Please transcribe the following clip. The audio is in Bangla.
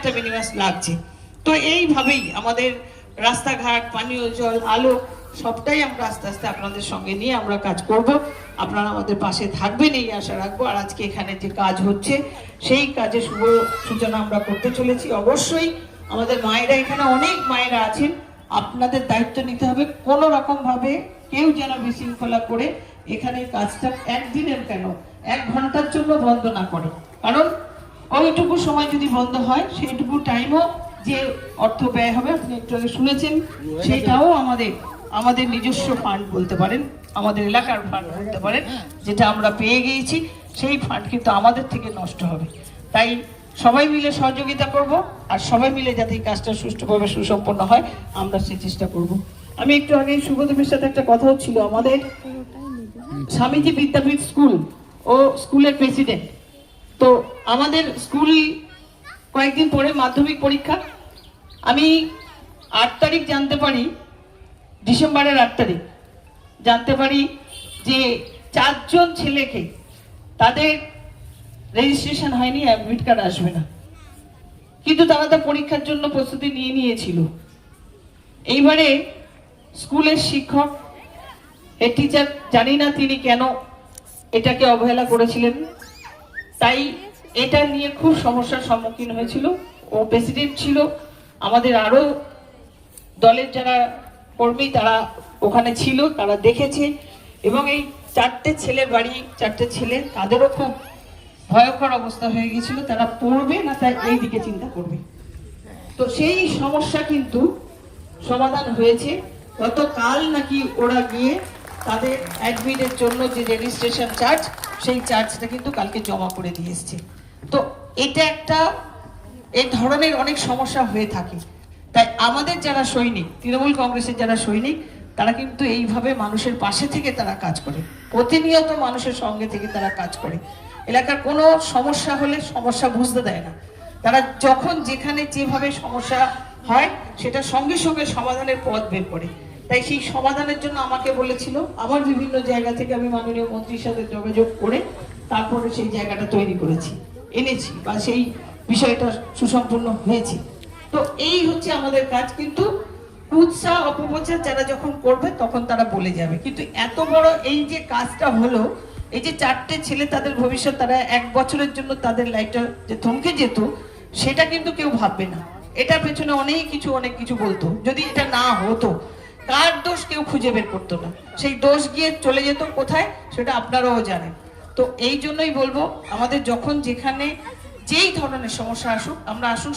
একটা মিনিমাস লাগছে। তো এইভাবেই আমাদের রাস্তাঘাট, পানীয় জল, আলো সবটাই আমরা আস্তে আস্তে আপনাদের সঙ্গে নিয়ে আমরা কাজ করব। আপনারা আমাদের পাশে থাকবেন এই আশা রাখবো। আর আজকে এখানে যে কাজ হচ্ছে সেই কাজে শুভ সূচনা আমরা করতে চলেছি। অবশ্যই আমাদের মায়েরা, এখানে অনেক মায়েরা আছেন, আপনাদের দায়িত্ব নিতে হবে। কোনো রকম ভাবে কেউ যেন বিশৃঙ্খলা করে এখানে কাজটা একদিনের কেন 1 ঘন্টার জন্য বন্ধ না করে। কারণ ওইটুকু সময় যদি বন্ধ হয়, সেইটুকু টাইমও যে অর্থ ব্যয় হবে, আপনি একটু আগে শুনেছেন, সেটাও আমাদের নিজস্ব ফান্ড বলতে পারেন, আমাদের এলাকার ফান্ড বলতে পারেন, যেটা আমরা পেয়ে গিয়েছি। সেই ফান্ড কিন্তু আমাদের থেকে নষ্ট হবে। তাই সবাই মিলে সহযোগিতা করব, আর সবাই মিলে যাতে এই কাজটা সুষ্ঠুভাবে সুসম্পন্ন হয় আমরা সেই চেষ্টা করব। আমি একটু আগে শুভদেবের সাথে একটা কথা হচ্ছিল, আমাদের স্বামীজি বিদ্যাপীঠ স্কুল ও স্কুলের প্রেসিডেন্ট। তো আমাদের স্কুল কয়েকদিন পরে মাধ্যমিক পরীক্ষা। আমি 8 তারিখ জানতে পারি, ডিসেম্বরের 8 তারিখ জানতে পারি যে 4 জন ছেলেকে তাদের রেজিস্ট্রেশন হয়নি, অ্যাডমিট কার্ড আসবে না, কিন্তু তারা তো পরীক্ষার জন্য প্রস্তুতি নিয়ে নিয়েছিল। এইবারে স্কুলের শিক্ষক, হেড টিচার, জানি না তিনি কেন এটাকে অবহেলা করেছিলেন, তাই এটা নিয়ে খুব সমস্যার সম্মুখীন হয়েছিল। ও প্রেসিডেন্ট ছিল, আমাদের আরো দলের যারা কর্মী তারা ওখানে ছিল, তারা দেখেছে। এবং এই 4টে ছেলের বাড়ি, 4টে ছেলে, তাদেরও খুব ভয়ঙ্কর অবস্থা হয়ে গিয়েছিল, তারা পড়বে না তাই এই দিকে চিন্তা করবে। তো সেই সমস্যা কিন্তু সমাধান হয়েছে। গতকাল নাকি ওরা গিয়ে তাদের অ্যাডমিটের জন্য যে রেজিস্ট্রেশন চার্জ, সেই চার্জটা কিন্তু কালকে জমা করে দিয়ে এসছে। তো এটা একটা, এই ধরনের অনেক সমস্যা হয়ে থাকে। তাই আমাদের যারা সৈনিক, তৃণমূল কংগ্রেসের যারা সৈনিক, তারা কিন্তু এইভাবে মানুষের পাশে থেকে তারা কাজ করে, প্রতিনিয়ত মানুষের সঙ্গে থেকে তারা কাজ করে। এলাকার কোনো সমস্যা হলে সমস্যা বুঝতে দেয় না, তারা যখন যেখানে যেভাবে সমস্যা হয় সেটা সঙ্গে সঙ্গে সমাধানের পথ বের করে। তাই সেই সমাধানের জন্য আমাকে বলেছিল, আমার বিভিন্ন জায়গা থেকে আমি মাননীয় মন্ত্রীর সাথে যোগাযোগ করে তারপরে সেই জায়গাটা তৈরি করেছি, এনেছি, বা সেই বিষয়টা সুসম্পূর্ণ হয়েছে। তো এই হচ্ছে আমাদের কাজ। কিন্তু কুৎসা অপপ্রচার যারা যখন করবে তখন তারা বলে যাবে। কিন্তু এত বড় এই যে কাজটা হলো, এই যে 4টে ছেলে, তাদের ভবিষ্যৎ, তারা 1 বছরের জন্য তাদের লাইফটা যে থমকে যেত, সেটা কিন্তু কেউ ভাববে না। এটার পেছনে অনেক কিছু বলতো। যদি এটা না হতো, কার দোষ কেউ খুঁজে বের করতো না, সেই দোষ গিয়ে চলে যেত কোথায় সেটা আপনারাও জানেন। তো এই জন্যই বলবো, আমাদের যখন যেখানে যেই ধরনের সমস্যা আসুক, আমরা আসুন